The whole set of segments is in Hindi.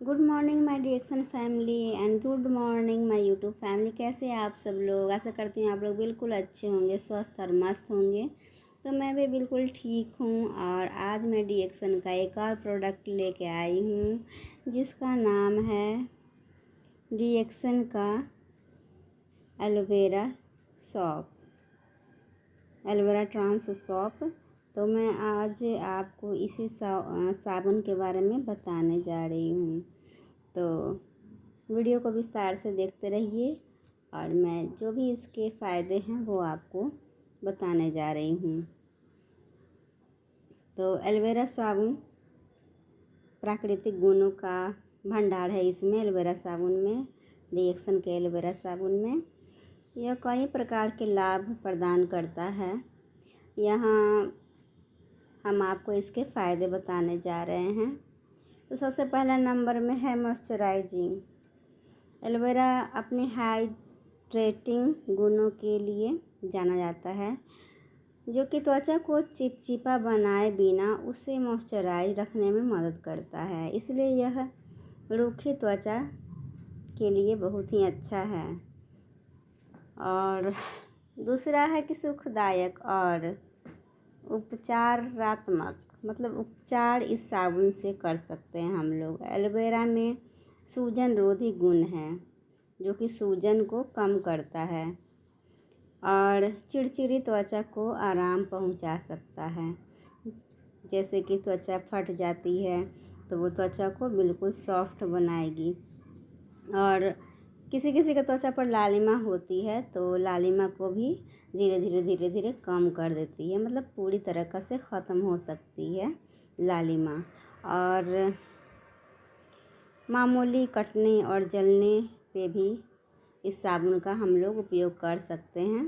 Good morning my reaction family and good morning my YouTube family. कैसे हैं आप सब लोग? आशा करती हूँ आप लोग बिल्कुल अच्छे होंगे, स्वस्थ और मस्त होंगे। तो मैं भी बिल्कुल ठीक हूँ और आज मैं रिएक्शन का एक और प्रोडक्ट लेके आई हूँ जिसका नाम है रिएक्शन का aloe vera soap, aloe vera trans soap. तो मैं आज आपको इसी साबुन के बारे में बताने जा रही हूँ। तो वीडियो को विस्तार से देखते रहिए और मैं जो भी इसके फ़ायदे हैं वो आपको बताने जा रही हूँ। तो एलोवेरा साबुन प्राकृतिक गुणों का भंडार है। इसमें एलोवेरा साबुन में, रिएक्शन के एलोवेरा साबुन में यह कई प्रकार के लाभ प्रदान करता है। यहाँ हम आपको इसके फ़ायदे बताने जा रहे हैं। तो सबसे पहला नंबर में है मॉइस्चराइजिंग। एलोवेरा अपने हाइड्रेटिंग गुणों के लिए जाना जाता है, जो कि त्वचा को चिपचिपा बनाए बिना उसे मॉइस्चराइज रखने में मदद करता है। इसलिए यह रूखी त्वचा के लिए बहुत ही अच्छा है। और दूसरा है कि सुखदायक और उपचारात्मक, मतलब उपचार इस साबुन से कर सकते हैं हम लोग। एलोवेरा में सूजन रोधी गुण है, जो कि सूजन को कम करता है और चिड़चिड़ी त्वचा को आराम पहुंचा सकता है। जैसे कि त्वचा फट जाती है तो वो त्वचा को बिल्कुल सॉफ्ट बनाएगी। और किसी किसी का त्वचा पर लालिमा होती है तो लालिमा को भी धीरे धीरे कम कर देती है, मतलब पूरी तरह से ख़त्म हो सकती है लालिमा। और मामूली कटने और जलने पे भी इस साबुन का हम लोग उपयोग कर सकते हैं।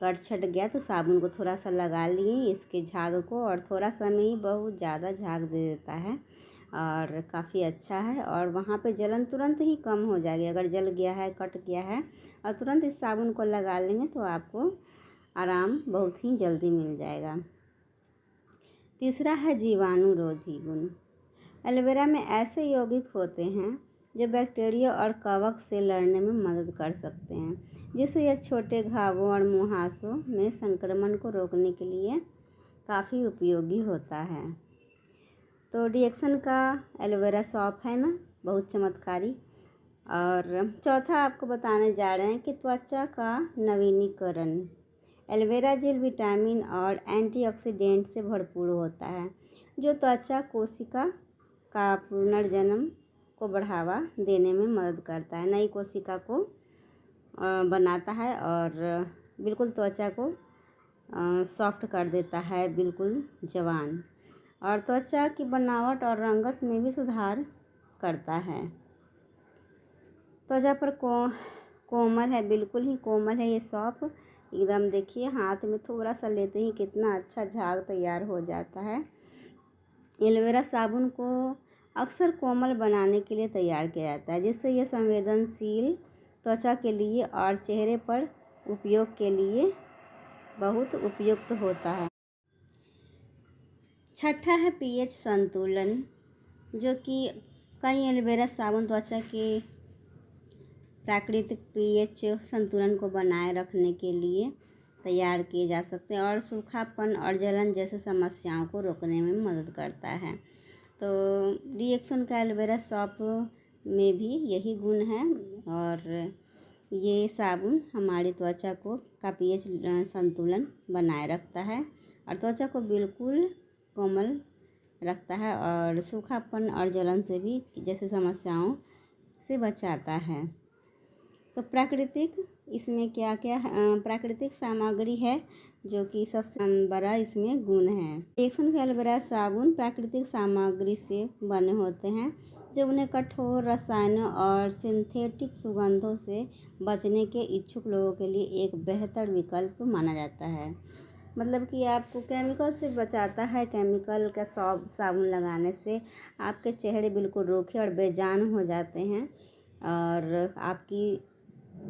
कट छट गया तो साबुन को थोड़ा सा लगा लिए इसके झाग को, और थोड़ा सा में ही बहुत ज़्यादा झाग दे देता है और काफ़ी अच्छा है। और वहाँ पे जलन तुरंत ही कम हो जाएगी। अगर जल गया है, कट गया है और तुरंत इस साबुन को लगा लेंगे तो आपको आराम बहुत ही जल्दी मिल जाएगा। तीसरा है जीवाणुरोधी गुण। एलोवेरा में ऐसे यौगिक होते हैं जो बैक्टीरिया और कवक से लड़ने में मदद कर सकते हैं, जिससे यह छोटे घावों और मुहासों में संक्रमण को रोकने के लिए काफ़ी उपयोगी होता है। तो रिएक्शन का एलोवेरा सॉप है ना, बहुत चमत्कारी। और चौथा आपको बताने जा रहे हैं कि त्वचा का नवीनीकरण। एलोवेरा जेल विटामिन और एंटीऑक्सीडेंट से भरपूर होता है, जो त्वचा कोशिका का पुनर्जन्म को बढ़ावा देने में मदद करता है, नई कोशिका को बनाता है और बिल्कुल त्वचा को सॉफ्ट कर देता है, बिल्कुल जवान। और त्वचा की बनावट और रंगत में भी सुधार करता है। त्वचा पर कोमल है, बिल्कुल ही कोमल है ये सॉप एकदम। देखिए हाथ में थोड़ा सा लेते ही कितना अच्छा झाग तैयार हो जाता है। एलोवेरा साबुन को अक्सर कोमल बनाने के लिए तैयार किया जाता है, जिससे यह संवेदनशील त्वचा के लिए और चेहरे पर उपयोग के लिए बहुत उपयुक्त होता है। छठा है पीएच संतुलन, जो कि कई एलोवेरा साबुन त्वचा के प्राकृतिक पीएच संतुलन को बनाए रखने के लिए तैयार किए जा सकते हैं और सूखापन और जलन जैसे समस्याओं को रोकने में मदद करता है। तो रिएक्शन का एलोवेरा सॉप में भी यही गुण है और ये साबुन हमारी त्वचा को का पीएच संतुलन बनाए रखता है और त्वचा को बिल्कुल कोमल रखता है और सूखापन और जलन से भी जैसे समस्याओं से बचाता है। तो प्राकृतिक इसमें क्या क्या प्राकृतिक सामग्री है, जो कि सबसे बड़ा इसमें गुण है। रिएक्शन का एलोवेरा साबुन प्राकृतिक सामग्री से बने होते हैं, जो उन्हें कठोर रसायनों और सिंथेटिक सुगंधों से बचने के इच्छुक लोगों के लिए एक बेहतर विकल्प माना जाता है। मतलब कि आपको केमिकल से बचाता है। केमिकल का साबुन लगाने से आपके चेहरे बिल्कुल रूखे और बेजान हो जाते हैं और आपकी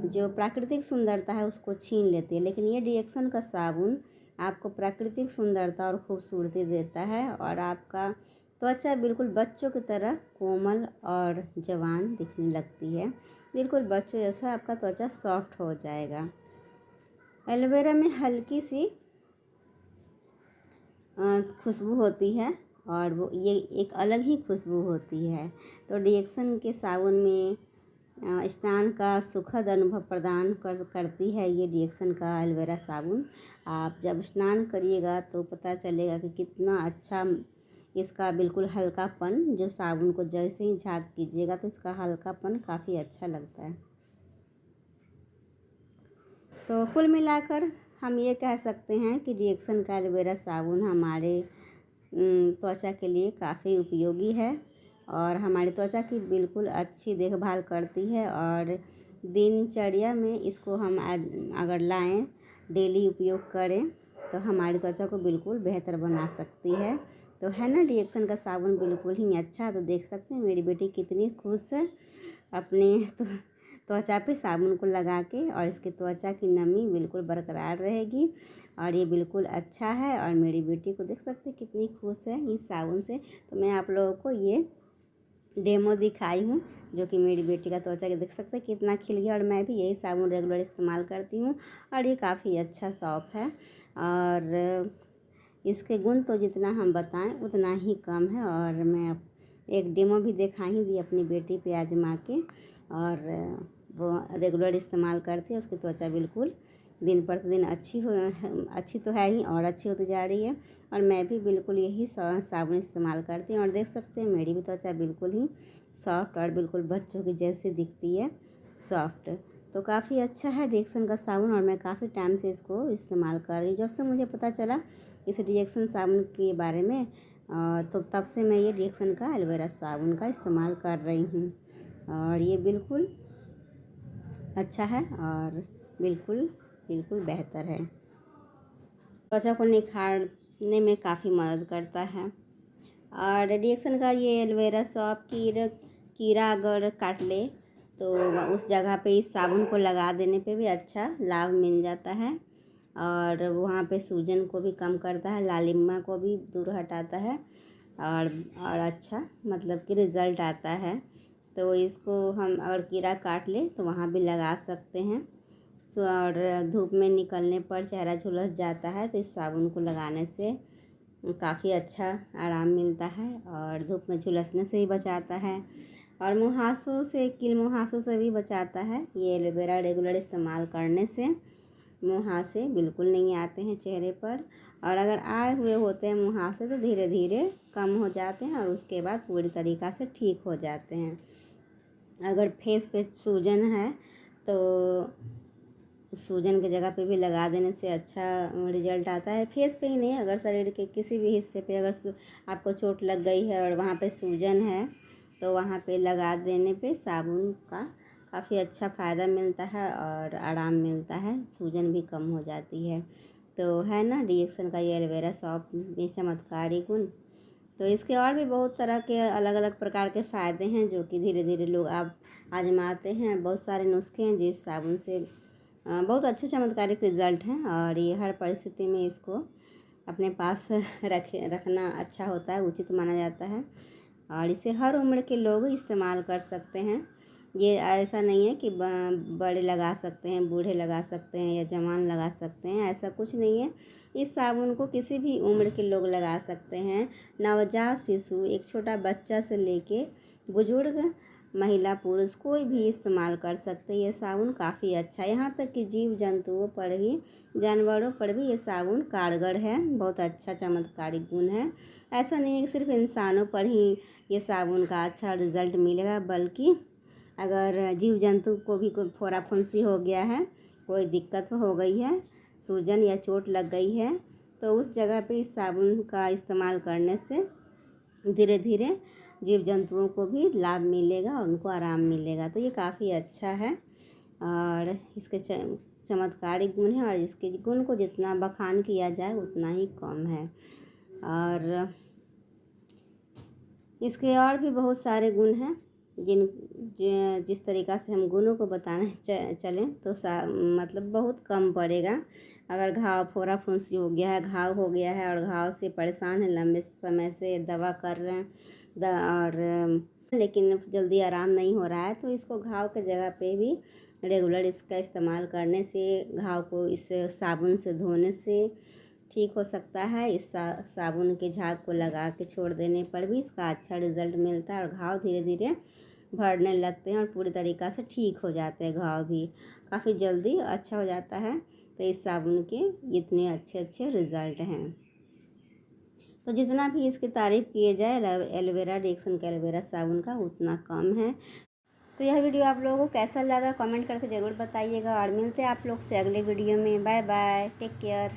जो प्राकृतिक सुंदरता है उसको छीन लेती है। लेकिन ये रिएक्शन का साबुन आपको प्राकृतिक सुंदरता और खूबसूरती देता है और आपका त्वचा बिल्कुल बच्चों की तरह कोमल और जवान दिखने लगती है। बिल्कुल बच्चों जैसा आपका त्वचा सॉफ्ट हो जाएगा। एलोवेरा में हल्की सी खुशबू होती है और वो ये एक अलग ही खुशबू होती है। तो डिएक्सन के साबुन में स्नान का सुखद अनुभव प्रदान करती है ये डिएक्सन का एलोवेरा साबुन। आप जब स्नान करिएगा तो पता चलेगा कि कितना अच्छा इसका बिल्कुल हल्कापन, जो साबुन को जैसे ही झाग कीजिएगा तो इसका हल्कापन काफ़ी अच्छा लगता है। तो कुल मिलाकर हम ये कह सकते हैं कि डिएक्सन का एलोवेरा साबुन हमारे त्वचा के लिए काफ़ी उपयोगी है और हमारी त्वचा की बिल्कुल अच्छी देखभाल करती है। और दिनचर्या में इसको हम अगर लाएं, डेली उपयोग करें तो हमारी त्वचा को बिल्कुल बेहतर बना सकती है। तो है ना, डिएक्सन का साबुन बिल्कुल ही अच्छा। तो देख सकते हैं मेरी बेटी कितनी खुश है अपने त्वचा पे साबुन को लगा के, और इसकी त्वचा की नमी बिल्कुल बरकरार रहेगी और ये बिल्कुल अच्छा है। और मेरी बेटी को देख सकते हैं कितनी खुश है इस साबुन से। तो मैं आप लोगों को ये डेमो दिखाई हूँ, जो कि मेरी बेटी का त्वचा के देख सकते हैं कितना खिल गया। और मैं भी यही साबुन रेगुलर इस्तेमाल करती हूँ और ये काफ़ी अच्छा सॉफ्ट है। और इसके गुण तो जितना हम बताएं उतना ही कम है। और मैं एक डेमो भी दिखा ही दी अपनी बेटी पे आजमा के, और वो रेगुलर इस्तेमाल करती है। उसकी त्वचा बिल्कुल दिन प्रतिदिन अच्छी तो है ही और अच्छी होती जा रही है। और मैं भी बिल्कुल यही साबुन इस्तेमाल करती हूँ और देख सकते हैं मेरी भी त्वचा बिल्कुल ही सॉफ्ट और बिल्कुल बच्चों की जैसी दिखती है, सॉफ्ट। तो काफ़ी अच्छा है डिएक्सन का साबुन और मैं काफ़ी टाइम से इसको इस्तेमाल कर रही हूँ। जब से मुझे पता चला इस डिएक्सन साबुन के बारे में तो तब से मैं ये डिएक्सन का एलोवेरा साबुन का इस्तेमाल कर रही हूँ और ये बिल्कुल अच्छा है और बिल्कुल बेहतर है। त्वचा को निखारने में काफ़ी मदद करता है। और डिएक्सन का ये एलोवेरा सॉफ्ट कीड़ा अगर काट ले तो उस जगह पे इस साबुन को लगा देने पे भी अच्छा लाभ मिल जाता है। और वहाँ पे सूजन को भी कम करता है, लालिमा को भी दूर हटाता है और अच्छा मतलब कि रिज़ल्ट आता है। तो इसको हम अगर कीड़ा काट ले तो वहाँ भी लगा सकते हैं। और धूप में निकलने पर चेहरा झुलस जाता है तो इस साबुन को लगाने से काफ़ी अच्छा आराम मिलता है और धूप में झुलसने से भी बचाता है और मुहासों से, कील मुहासों से भी बचाता है। ये एलोवेरा रेगुलर इस्तेमाल करने से मुहासे बिल्कुल नहीं आते हैं चेहरे पर, और अगर आए हुए होते हैं मुहासे तो धीरे धीरे कम हो जाते हैं और उसके बाद पूरी तरीक़ा से ठीक हो जाते हैं। अगर फेस पे सूजन है तो सूजन की जगह पे भी लगा देने से अच्छा रिजल्ट आता है। फेस पे ही नहीं, अगर शरीर के किसी भी हिस्से पे अगर आपको चोट लग गई है और वहाँ पे सूजन है तो वहाँ पे लगा देने पे साबुन का काफ़ी अच्छा फ़ायदा मिलता है और आराम मिलता है, सूजन भी कम हो जाती है। तो है ना डिएक्सन का ये एलोवेरा सॉफ्ट में चमत्कारी गुण। तो इसके और भी बहुत तरह के अलग अलग प्रकार के फ़ायदे हैं जो कि धीरे धीरे लोग आप आजमाते हैं। बहुत सारे नुस्खे हैं जो इस साबुन से बहुत अच्छे चमत्कारिक रिज़ल्ट हैं और ये हर परिस्थिति में इसको अपने पास रखना अच्छा होता है, उचित माना जाता है और इसे हर उम्र के लोग इस्तेमाल कर सकते हैं। ये ऐसा नहीं है कि बड़े लगा सकते हैं, बूढ़े लगा सकते हैं या जवान लगा सकते हैं, ऐसा कुछ नहीं है। इस साबुन को किसी भी उम्र के लोग लगा सकते हैं, नवजात शिशु, एक छोटा बच्चा से लेके बुजुर्ग, महिला, पुरुष कोई भी इस्तेमाल कर सकते हैं। ये साबुन काफ़ी अच्छा है, यहाँ तक कि जीव जंतुओं पर भी, जानवरों पर भी ये साबुन कारगर है। बहुत अच्छा चमत्कारी गुण है। ऐसा नहीं है कि सिर्फ इंसानों पर ही ये साबुन का अच्छा रिज़ल्ट मिलेगा, बल्कि अगर जीव जंतु को भी कोई फोड़ा फुंसी हो गया है, कोई दिक्कत हो गई है, सूजन या चोट लग गई है तो उस जगह पे इस साबुन का इस्तेमाल करने से धीरे धीरे जीव जंतुओं को भी लाभ मिलेगा और उनको आराम मिलेगा। तो ये काफ़ी अच्छा है और इसके चमत्कारी गुण है और इसके गुण को जितना बखान किया जाए उतना ही कम है। और इसके और भी बहुत सारे गुण हैं जिस तरीक़ा से हम गुणों को बताने चलें तो मतलब बहुत कम पड़ेगा। अगर घाव फोड़ा फुंसी हो गया है, घाव हो गया है और घाव से परेशान है, लंबे समय से दवा कर रहे हैं और लेकिन जल्दी आराम नहीं हो रहा है, तो इसको घाव के जगह पे भी रेगुलर इसका इस्तेमाल करने से घाव को इस साबुन से धोने से ठीक हो सकता है। इस साबुन के झाग को लगा के छोड़ देने पर भी इसका अच्छा रिज़ल्ट मिलता है और घाव धीरे धीरे भरने लगते हैं और पूरी तरीक़ा से ठीक हो जाते हैं। घाव भी काफ़ी जल्दी अच्छा हो जाता है। तो इस साबुन के इतने अच्छे अच्छे रिज़ल्ट हैं, तो जितना भी इसकी तारीफ़ किए जाए एलोवेरा रिएक्शन का एलोवेरा साबुन का उतना कम है। तो यह वीडियो आप लोगों को कैसा लगा कमेंट करके ज़रूर बताइएगा और मिलते हैं आप लोग से अगले वीडियो में। Bye bye, take care.